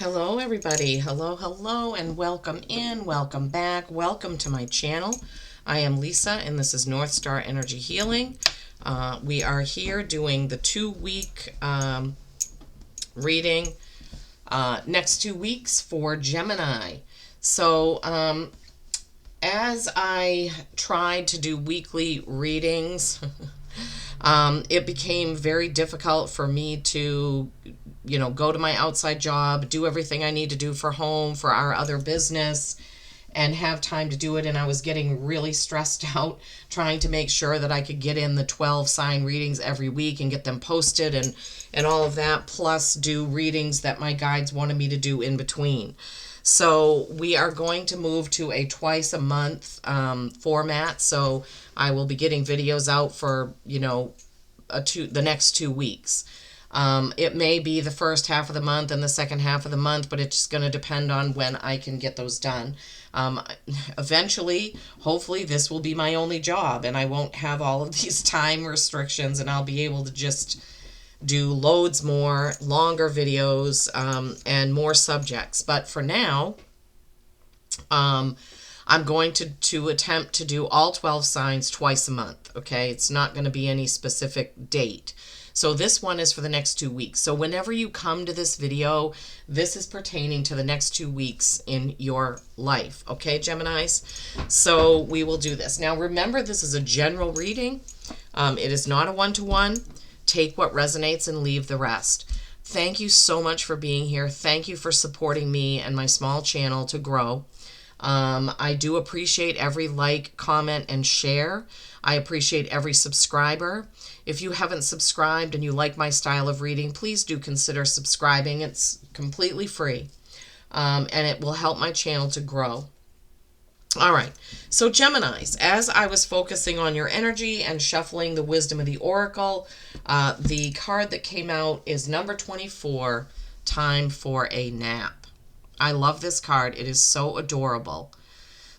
Hello everybody, hello, and welcome in, welcome back, welcome to my channel. I am Lisa and this is North Star Energy Healing. We are here doing the 2-week reading, next 2 weeks for Gemini. So as I tried to do weekly readings, it became very difficult for me to go to my outside job, do everything I need to do for home, for our other business, and have time to do it. And I was getting really stressed out trying to make sure that I could get in the 12 sign readings every week and get them posted and all of that, plus do readings that my guides wanted me to do in between. So we are going to move to a twice a month format. So I will be getting videos out for, the next 2 weeks. It may be the first half of the month and the second half of the month, but it's going to depend on when I can get those done. Eventually, hopefully, this will be my only job and I won't have all of these time restrictions and I'll be able to just do loads more, longer videos, and more subjects. But for now, I'm going to attempt to do all 12 signs twice a month, okay? It's not going to be any specific date. So this one is for the next 2 weeks. So whenever you come to this video, this is pertaining to the next 2 weeks in your life. Okay, Geminis? So we will do this. Now remember, this is a general reading. It is not a one-to-one. Take what resonates and leave the rest. Thank you so much for being here. Thank you for supporting me and my small channel to grow. I do appreciate every like, comment, and share. I appreciate every subscriber. If you haven't subscribed and you like my style of reading, please do consider subscribing. It's completely free, and it will help my channel to grow. All right, so Geminis, as I was focusing on your energy and shuffling the wisdom of the oracle, the card that came out is number 24, Time for a Nap. I love this card. It is so adorable.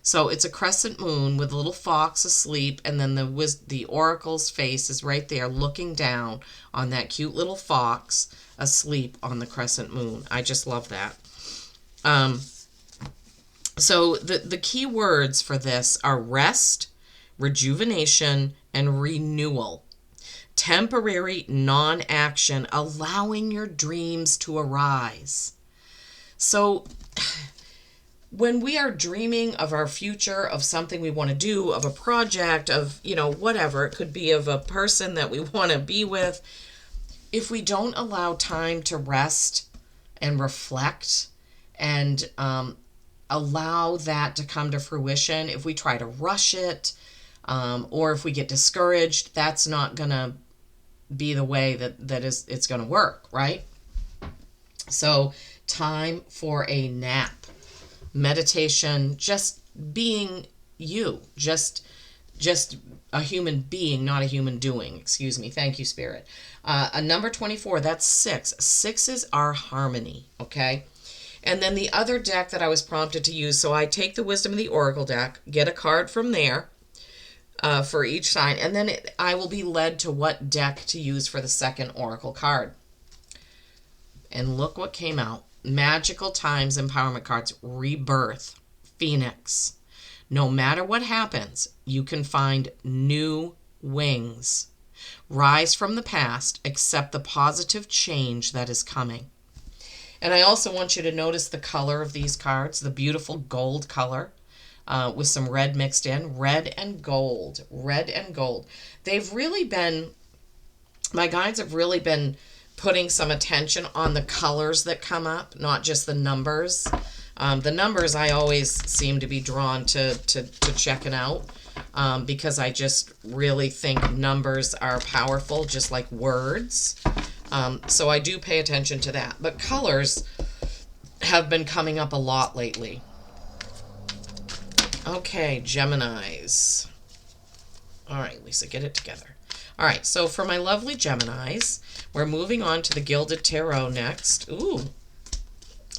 So it's a crescent moon with a little fox asleep, and then the oracle's face is right there looking down on that cute little fox asleep on the crescent moon. I just love that. So the key words for this are rest, rejuvenation, and renewal. Temporary non-action, allowing your dreams to arise. So when we are dreaming of our future, of something we want to do, of a project, of, whatever, it could be of a person that we want to be with, if we don't allow time to rest and reflect and allow that to come to fruition, if we try to rush it, or if we get discouraged, that's not going to be the way it's going to work, right? So time for a nap. Meditation, just being you, just a human being, not a human doing. Excuse me. Thank you, Spirit. A number 24, that's 6. 6 is our harmony, okay? And then the other deck that I was prompted to use, so I take the Wisdom of the Oracle deck, get a card from there for each sign, and then I will be led to what deck to use for the second Oracle card. And look what came out. Magical Times Empowerment cards. Rebirth. Phoenix. No matter what happens, you can find new wings. Rise from the past. Accept the positive change that is coming. And I also want you to notice the color of these cards. The beautiful gold color with some red mixed in. Red and gold. Red and gold. They've really been, my guides have really been putting some attention on the colors that come up, not just the numbers. The numbers I always seem to be drawn to checking out because I just really think numbers are powerful, just like words. So I do pay attention to that. But colors have been coming up a lot lately. Okay, Geminis. All right, Lisa, get it together. All right, so for my lovely Geminis, we're moving on to the Gilded Tarot next. Ooh,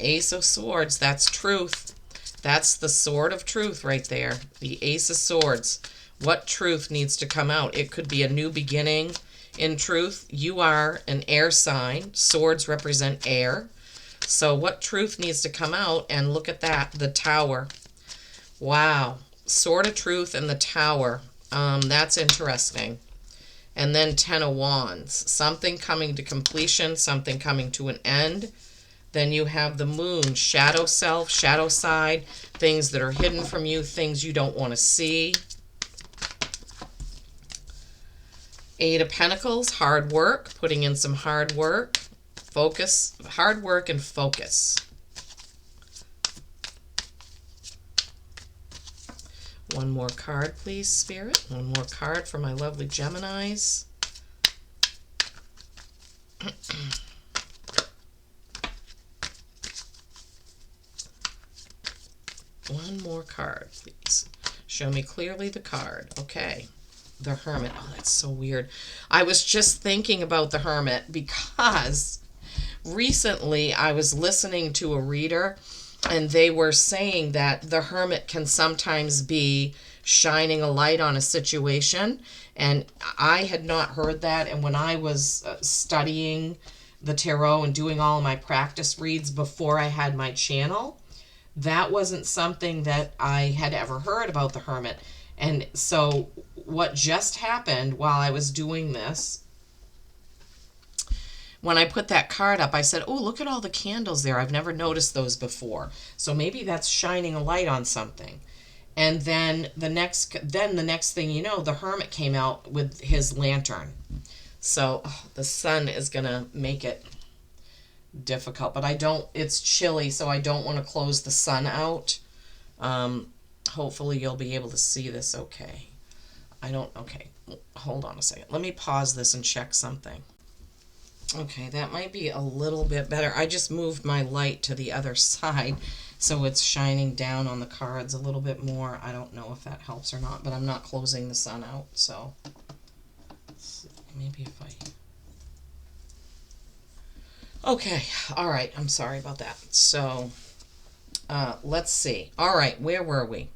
Ace of Swords, that's truth. That's the sword of truth right there, the Ace of Swords. What truth needs to come out? It could be a new beginning in truth. You are an air sign. Swords represent air. So what truth needs to come out? And look at that, the Tower. Wow. Sword of Truth and the Tower. That's interesting. And then Ten of Wands. Something coming to completion, something coming to an end. Then you have the Moon, shadow self, shadow side, things that are hidden from you, things you don't want to see. Eight of Pentacles, hard work, putting in some hard work. Focus, hard work and focus. One more card, please, Spirit. One more card for my lovely Geminis. One more card, please. Show me clearly the card. Okay. The Hermit. Oh, that's so weird. I was just thinking about the Hermit because recently I was listening to a reader and they were saying that the Hermit can sometimes be shining a light on a situation. And I had not heard that. And when I was studying the tarot and doing all my practice reads before I had my channel, that wasn't something that I had ever heard about the Hermit. And so what just happened while I was doing this, when I put that card up, I said, oh, look at all the candles there. I've never noticed those before. So maybe that's shining a light on something. And then the next thing you know, the Hermit came out with his lantern. So the sun is going to make it difficult, but it's chilly, so I don't want to close the sun out. Hopefully you'll be able to see this okay. Okay, hold on a second. Let me pause this and check something. Okay, that might be a little bit better. I just moved my light to the other side, so it's shining down on the cards a little bit more. I don't know if that helps or not, but I'm not closing the sun out, so maybe if I... Okay, all right, I'm sorry about that. So, let's see. All right, where were we?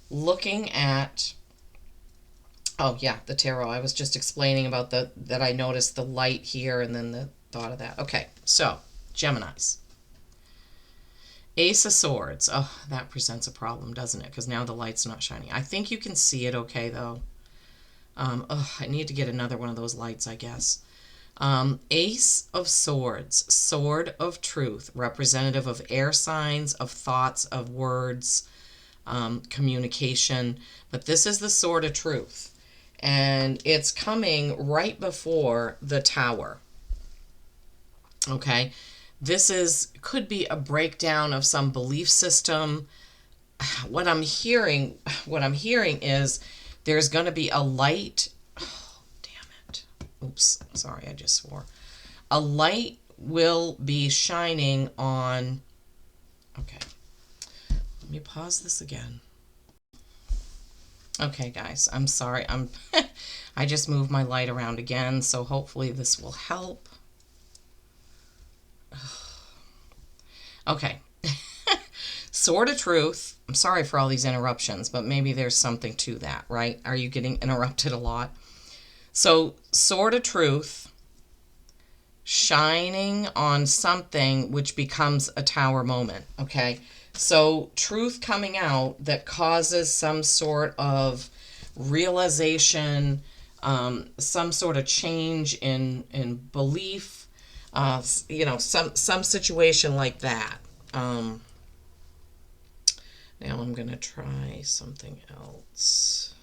Looking at, oh yeah, the tarot. I was just explaining about that I noticed the light here and then the thought of that. Okay, so, Geminis. Ace of Swords. Oh, that presents a problem, doesn't it? Because now the light's not shining. I think you can see it okay, though. I need to get another one of those lights, I guess. Ace of Swords, Sword of Truth, representative of air signs, of thoughts, of words, communication. But this is the Sword of Truth. And it's coming right before the Tower. Okay? This could be a breakdown of some belief system. What I'm hearing is there's going to be a light. Oops, sorry, I just swore. A light will be shining on... Okay, let me pause this again. Okay, guys, I'm sorry. I just moved my light around again, so hopefully this will help. Okay. Sword of Truth. I'm sorry for all these interruptions, but maybe there's something to that, right? Are you getting interrupted a lot? So, Sword of Truth, shining on something which becomes a Tower moment, okay? So, truth coming out that causes some sort of realization, some sort of change in belief, some situation like that. Now I'm going to try something else.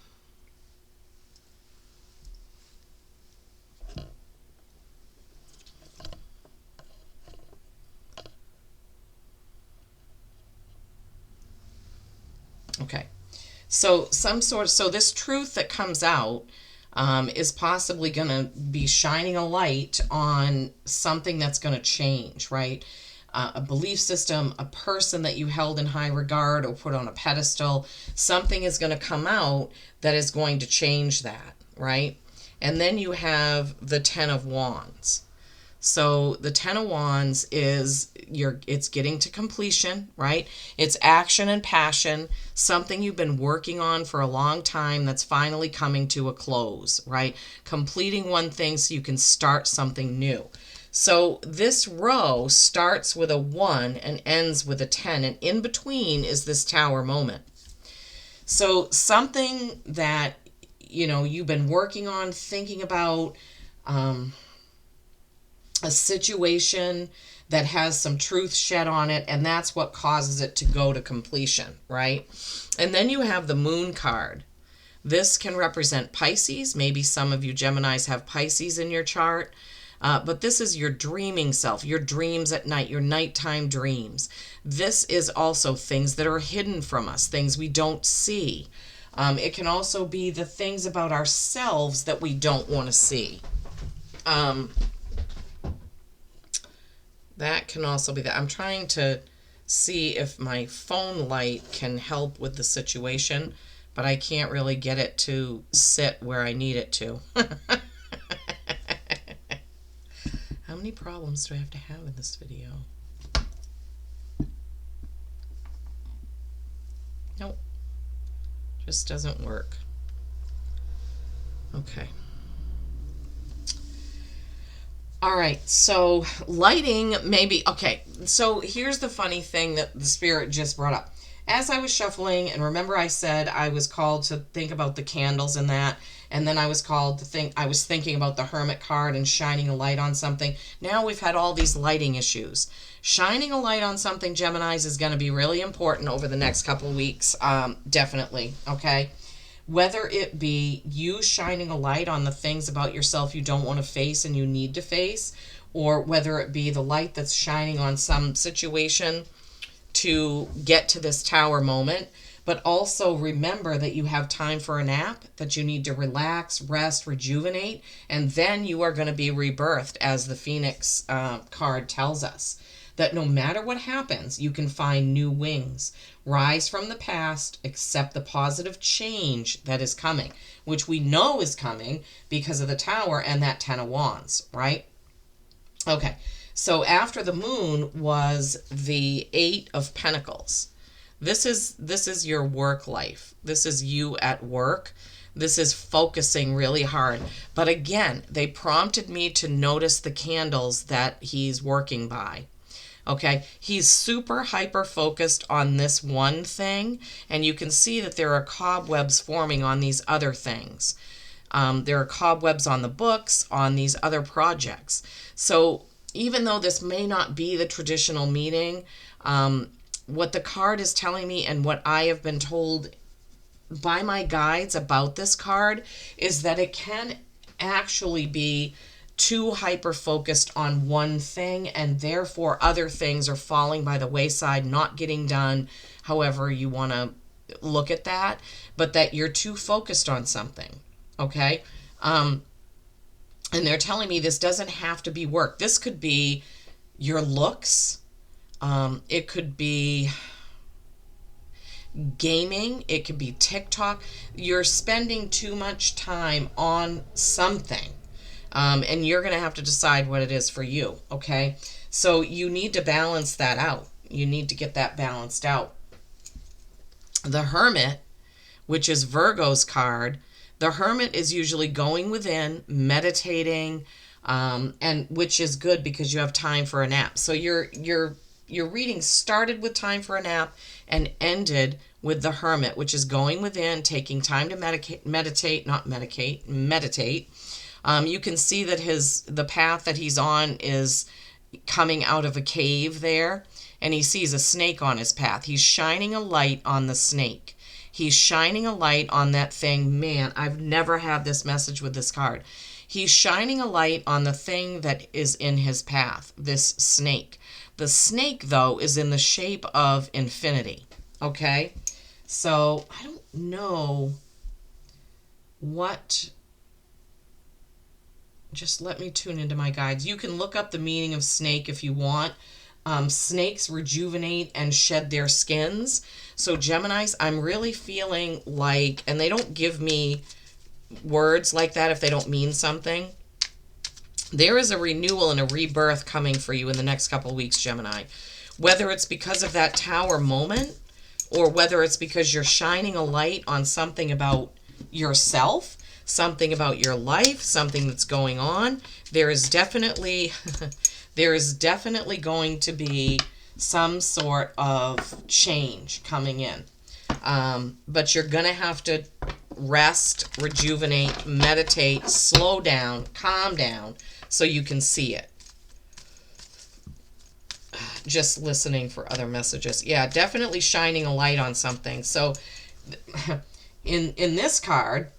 Okay, so this truth that comes out is possibly going to be shining a light on something that's going to change, right? A belief system, a person that you held in high regard or put on a pedestal, something is going to come out that is going to change that, right? And then you have the Ten of Wands. So the Ten of Wands is it's getting to completion, right? It's action and passion, something you've been working on for a long time that's finally coming to a close, right? Completing one thing so you can start something new. So this row starts with a 1 and ends with a 10, and in between is this tower moment. So something that, you've been working on, thinking about, a situation that has some truth shed on it, and that's what causes it to go to completion, right? And then you have the Moon card. This can represent Pisces. Maybe some of you Geminis have Pisces in your chart. But this is your dreaming self, your dreams at night, your nighttime dreams. This is also things that are hidden from us, things we don't see. It can also be the things about ourselves that we don't want to see. That can also be that. I'm trying to see if my phone light can help with the situation, but I can't really get it to sit where I need it to. How many problems do I have to have in this video? Nope. Just doesn't work. Okay. All right, so lighting maybe, okay, so here's the funny thing that the Spirit just brought up. As I was shuffling, and remember I said I was called to think about the candles and that, and then I was called to think, I was thinking about the Hermit card and shining a light on something. Now we've had all these lighting issues. Shining a light on something, Geminis, is going to be really important over the next couple of weeks, definitely, okay? Whether it be you shining a light on the things about yourself you don't want to face and you need to face, or whether it be the light that's shining on some situation to get to this tower moment. But also remember that you have time for a nap, that you need to relax, rest, rejuvenate, and then you are going to be rebirthed, as the Phoenix card tells us. That no matter what happens, you can find new wings. Rise from the past, accept the positive change that is coming, which we know is coming because of the Tower and that 10 of Wands, right? Okay, so after the Moon was the 8 of Pentacles. This is your work life. This is you at work. This is focusing really hard. But again, they prompted me to notice the candles that he's working by. Okay, he's super hyper focused on this one thing, and you can see that there are cobwebs forming on these other things. There are cobwebs on the books, on these other projects. So even though this may not be the traditional meaning, what the card is telling me and what I have been told by my guides about this card is that it can actually be too hyper-focused on one thing, and therefore other things are falling by the wayside, not getting done, however you want to look at that, but that you're too focused on something, okay? And they're telling me this doesn't have to be work. This could be your looks. It could be gaming. It could be TikTok. You're spending too much time on something. And you're going to have to decide what it is for you, okay? So you need to balance that out. You need to get that balanced out. The Hermit, which is Virgo's card, the Hermit is usually going within, meditating, and which is good because you have time for a nap. So your reading started with time for a nap and ended with the Hermit, which is going within, taking time to meditate. You can see that the path that he's on is coming out of a cave there, and he sees a snake on his path. He's shining a light on the snake. He's shining a light on that thing. Man, I've never had this message with this card. He's shining a light on the thing that is in his path, this snake. The snake, though, is in the shape of infinity, okay? So I don't know what... Just let me tune into my guides. You can look up the meaning of snake if you want. Snakes rejuvenate and shed their skins. So Geminis, I'm really feeling like, and they don't give me words like that if they don't mean something. There is a renewal and a rebirth coming for you in the next couple of weeks, Gemini. Whether it's because of that Tower moment, or whether it's because you're shining a light on something about yourself, something about your life, something that's going on. There is definitely going to be some sort of change coming in. But you're going to have to rest, rejuvenate, meditate, slow down, calm down so you can see it. Just listening for other messages. Yeah, definitely shining a light on something. So in this card,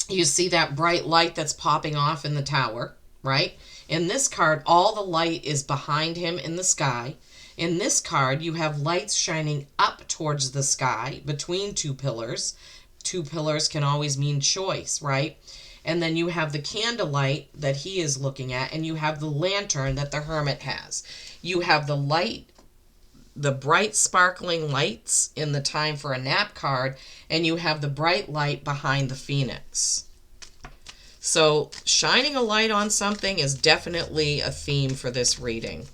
you see that bright light that's popping off in the tower, right? In this card, all the light is behind him in the sky. In this card, you have lights shining up towards the sky between two pillars. Two pillars can always mean choice, right? And then you have the candlelight that he is looking at, and you have the lantern that the hermit has. You have the light, the bright sparkling lights in the time for a nap card, and you have the bright light behind the phoenix. So shining a light on something is definitely a theme for this reading.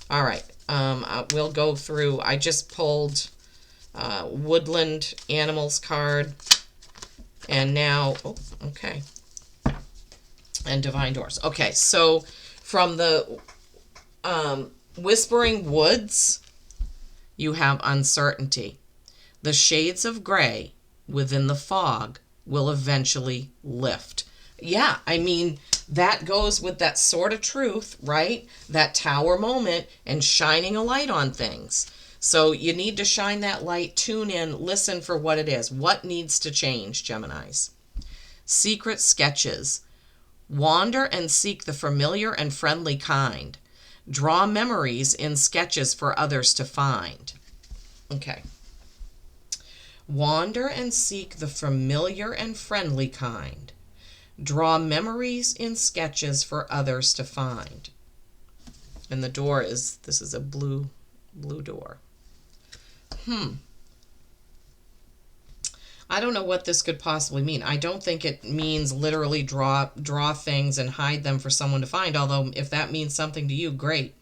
All right, we'll go through. I just pulled Woodland Animals card, and now, oh, okay, and Divine Doors. Okay, so from the Whispering Woods, you have uncertainty. The shades of gray within the fog will eventually lift. Yeah, I mean, that goes with that sort of truth, right? That tower moment and shining a light on things. So you need to shine that light, tune in, listen for what it is. What needs to change, Geminis? Secret sketches. Wander and seek the familiar and friendly kind. Draw memories in sketches for others to find. Okay. Wander and seek the familiar and friendly kind. Draw memories in sketches for others to find. And the door is, this is a blue door. I don't know what this could possibly mean. I don't think it means literally draw things and hide them for someone to find, although if that means something to you, great.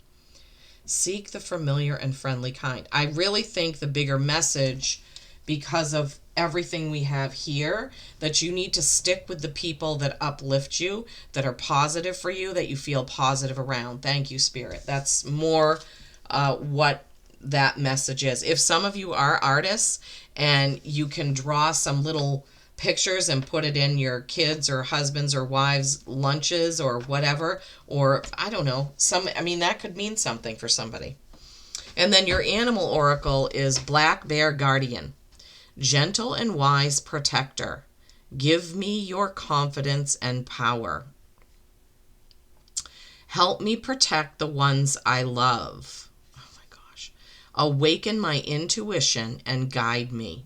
Seek the familiar and friendly kind. I really think the bigger message, because of everything we have here, that you need to stick with the people that uplift you, that are positive for you, that you feel positive around. Thank you, Spirit. That's more what that message is. If some of you are artists and you can draw some little pictures and put it in your kids or husbands or wives' lunches or whatever, or I don't know, that could mean something for somebody. And then your animal oracle is Black Bear Guardian. Gentle and wise protector, give me your confidence and power. Help me protect the ones I love. Oh my gosh. Awaken my intuition and guide me.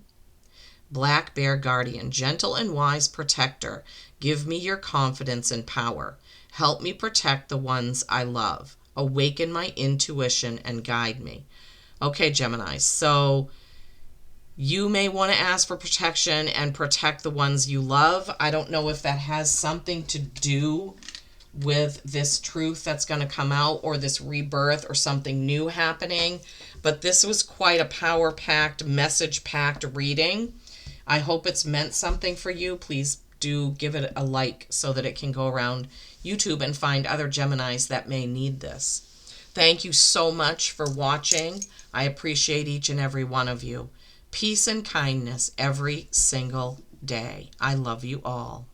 Black Bear Guardian, gentle and wise protector, give me your confidence and power. Help me protect the ones I love. Awaken my intuition and guide me. Okay, Gemini, so you may want to ask for protection and protect the ones you love. I don't know if that has something to do with this truth that's going to come out, or this rebirth, or something new happening. But this was quite a power-packed, message-packed reading. I hope it's meant something for you. Please do give it a like so that it can go around YouTube and find other Geminis that may need this. Thank you so much for watching. I appreciate each and every one of you. Peace and kindness every single day. I love you all.